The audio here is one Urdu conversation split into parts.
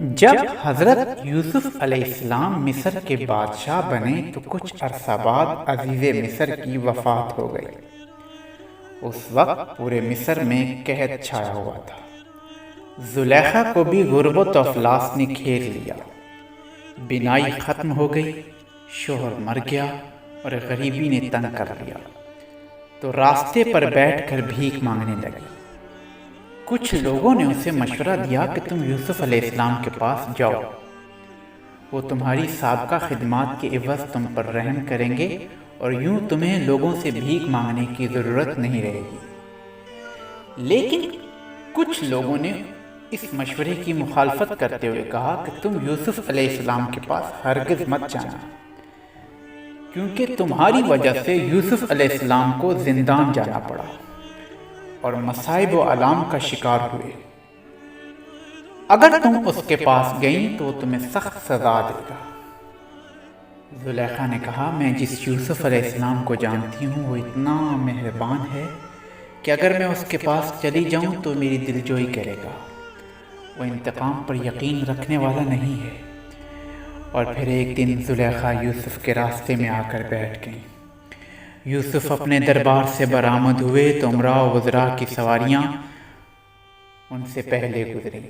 جب حضرت یوسف علیہ السلام مصر کے بادشاہ بنے تو کچھ عرصہ بعد عزیز مصر کی وفات ہو گئی۔ اس وقت پورے مصر میں قحط چھایا ہوا تھا۔ زلیخا کو بھی غربت و افلاس نے گھیر لیا۔ بینائی ختم ہو گئی، شوہر مر گیا اور غریبی نے تنگ کر لیا، تو راستے پر بیٹھ کر بھیک مانگنے لگی۔ کچھ لوگوں نے اسے مشورہ دیا کہ تم یوسف علیہ السلام کے پاس جاؤ، وہ تمہاری سابقہ خدمات کے عوض تم پر رحم کریں گے اور یوں تمہیں لوگوں سے بھیک مانگنے کی ضرورت نہیں رہے گی۔ لیکن کچھ لوگوں نے اس مشورے کی مخالفت کرتے ہوئے کہا کہ تم یوسف علیہ السلام کے پاس ہرگز مت جانا، کیونکہ تمہاری وجہ سے یوسف علیہ السلام کو زندان جانا پڑا اور مصائب و آلام کا شکار ہوئے۔ اگر تم اس کے پاس گئیں تو وہ تمہیں سخت سزا دے گا۔ زلیخا نے کہا، میں جس یوسف علیہ السلام کو جانتی ہوں وہ اتنا مہربان ہے کہ اگر میں اس کے پاس چلی جاؤں تو میری دلجوئی کرے گا۔ وہ انتقام پر یقین رکھنے والا نہیں ہے۔ اور پھر ایک دن زلیخا یوسف کے راستے میں آ کر بیٹھ گئی۔ یوسف اپنے دربار سے برآمد ہوئے تو امراء و وزراء کی سواریاں ان سے پہلے گزری۔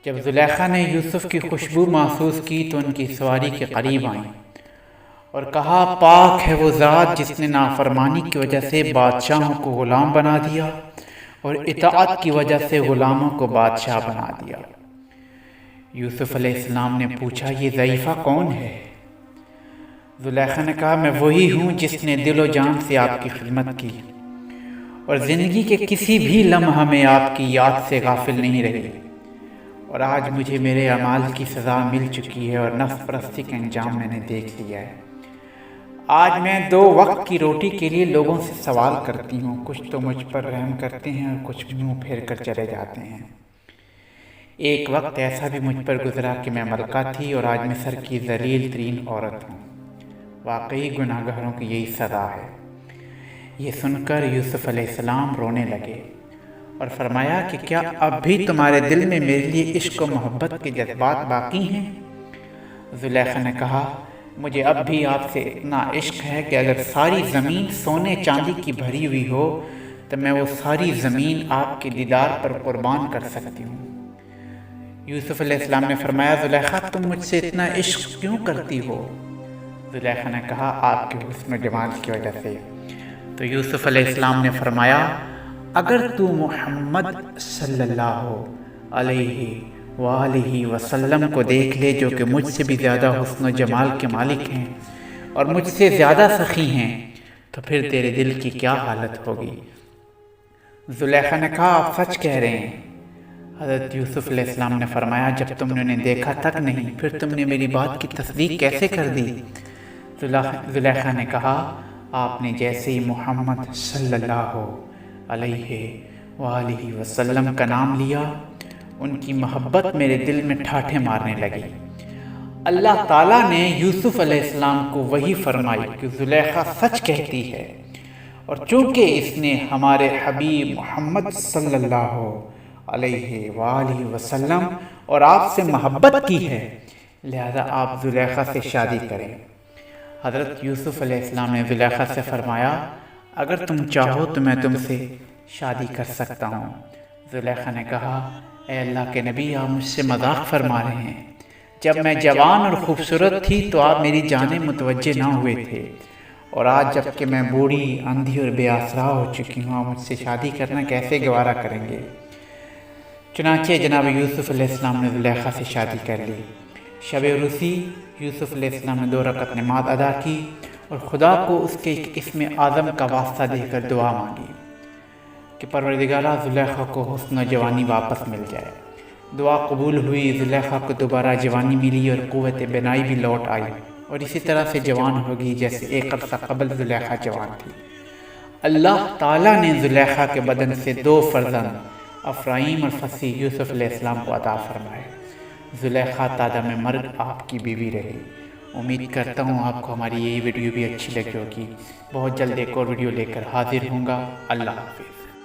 جب زلیخا نے یوسف کی خوشبو محسوس کی تو ان کی سواری کے قریب آئیں اور کہا، پاک ہے وہ ذات جس نے نافرمانی کی وجہ سے بادشاہوں کو غلام بنا دیا اور اطاعت کی وجہ سے غلاموں کو بادشاہ بنا دیا۔ یوسف علیہ السلام نے پوچھا، یہ ضعیفہ کون ہے؟ زلیخا نے کہا، میں وہی ہوں جس نے دل و جان سے آپ کی خدمت کی اور زندگی کے کسی بھی لمحہ میں آپ کی یاد سے غافل نہیں رہی، اور آج مجھے میرے اعمال کی سزا مل چکی ہے اور نفس پرستی کا انجام میں نے دیکھ لیا ہے۔ آج میں 2 وقت کی روٹی کے لیے لوگوں سے سوال کرتی ہوں، کچھ تو مجھ پر رحم کرتے ہیں اور کچھ منہ پھیر کر چلے جاتے ہیں۔ ایک وقت ایسا بھی مجھ پر گزرا کہ میں ملکہ تھی اور آج مصر کی ذلیل ترین عورت ہوں۔ واقعی گناہ گاروں کی یہی سزا ہے۔ یہ سن کر یوسف علیہ السلام رونے لگے اور فرمایا کہ کیا اب بھی تمہارے دل میں میرے لیے عشق و محبت کے جذبات باقی ہیں؟ زلیخا نے کہا، مجھے اب بھی آپ سے اتنا عشق ہے کہ اگر ساری زمین سونے چاندی کی بھری ہوئی ہو تو میں وہ ساری زمین آپ کے دیدار پر قربان کر سکتی ہوں۔ یوسف علیہ السلام نے فرمایا، زلیخا تم مجھ سے اتنا عشق کیوں کرتی ہو؟ زلیخا نے کہا، آپ کے حسن و جمال کی وجہ سے۔ تو یوسف علیہ السلام نے فرمایا، اگر تو محمد صلی اللہ علیہ وآلہ وسلم کو دیکھ لے جو کہ مجھ سے بھی زیادہ حسن و جمال کے مالک ہیں اور مجھ سے زیادہ سخی ہیں، تو پھر تیرے دل کی کیا حالت ہوگی؟ زلیخا نے کہا، آپ سچ کہہ رہے ہیں۔ حضرت یوسف علیہ السلام نے فرمایا، جب تم نے انہیں دیکھا تک نہیں، پھر تم نے میری بات کی تصدیق کیسے کر دی؟ زلیخا نے کہا، آپ نے جیسے ہی محمد صلی اللہ علیہ وآلہ وسلم کا نام لیا، ان کی محبت میرے دل میں ٹھاٹھیں مارنے لگی۔ اللہ تعالیٰ نے یوسف علیہ السلام کو وحی فرمائی کہ زلیخا سچ کہتی ہے، اور چونکہ اس نے ہمارے حبیب محمد صلی اللہ علیہ وآلہ وسلم اور آپ سے محبت کی ہے، لہذا آپ زلیخا سے شادی کریں۔ حضرت یوسف علیہ السلام نے زلیخا سے فرمایا، اگر تم چاہو تو میں تم سے شادی کر سکتا ہوں۔ زلیخا نے کہا، اے اللہ کے نبی، آپ مجھ سے مذاق فرما رہے ہیں۔ جب میں جوان اور خوبصورت تھی تو آپ میری جانب متوجہ نہ ہوئے تھے، اور آج جب کہ میں بوڑھی، اندھی اور بے آسرا ہو چکی ہوں، آپ مجھ سے شادی کرنا کیسے گوارا کریں گے؟ چنانچہ جناب یوسف علیہ السلام نے زلیخا سے شادی کر لی۔ شب عروسی یوسف علیہ السلام نے 2 رکعت نماز ادا کی اور خدا کو اس کے ایک اسم اعظم کا واسطہ دے کر دعا مانگی کہ پروردگارا زلیخا کو حسن و جوانی واپس مل جائے۔ دعا قبول ہوئی، زلیخا کو دوبارہ جوانی ملی اور قوت بینائی بھی لوٹ آئی، اور اسی طرح سے جوان ہوگی جیسے ایک عرصہ قبل زلیخا جوان تھی۔ اللہ تعالیٰ نے زلیخا کے بدن سے 2 فرزند افرایم اور فصیح یوسف علیہ السلام کو عطا فرمائے۔ زلیخا تادم مرگ آپ کی بیوی رہی۔ امید کرتا ہوں آپ کو ہماری یہ ویڈیو بھی اچھی لگی ہوگی۔ بہت جلد ایک اور ویڈیو لے کر حاضر ہوں گا۔ اللہ حافظ۔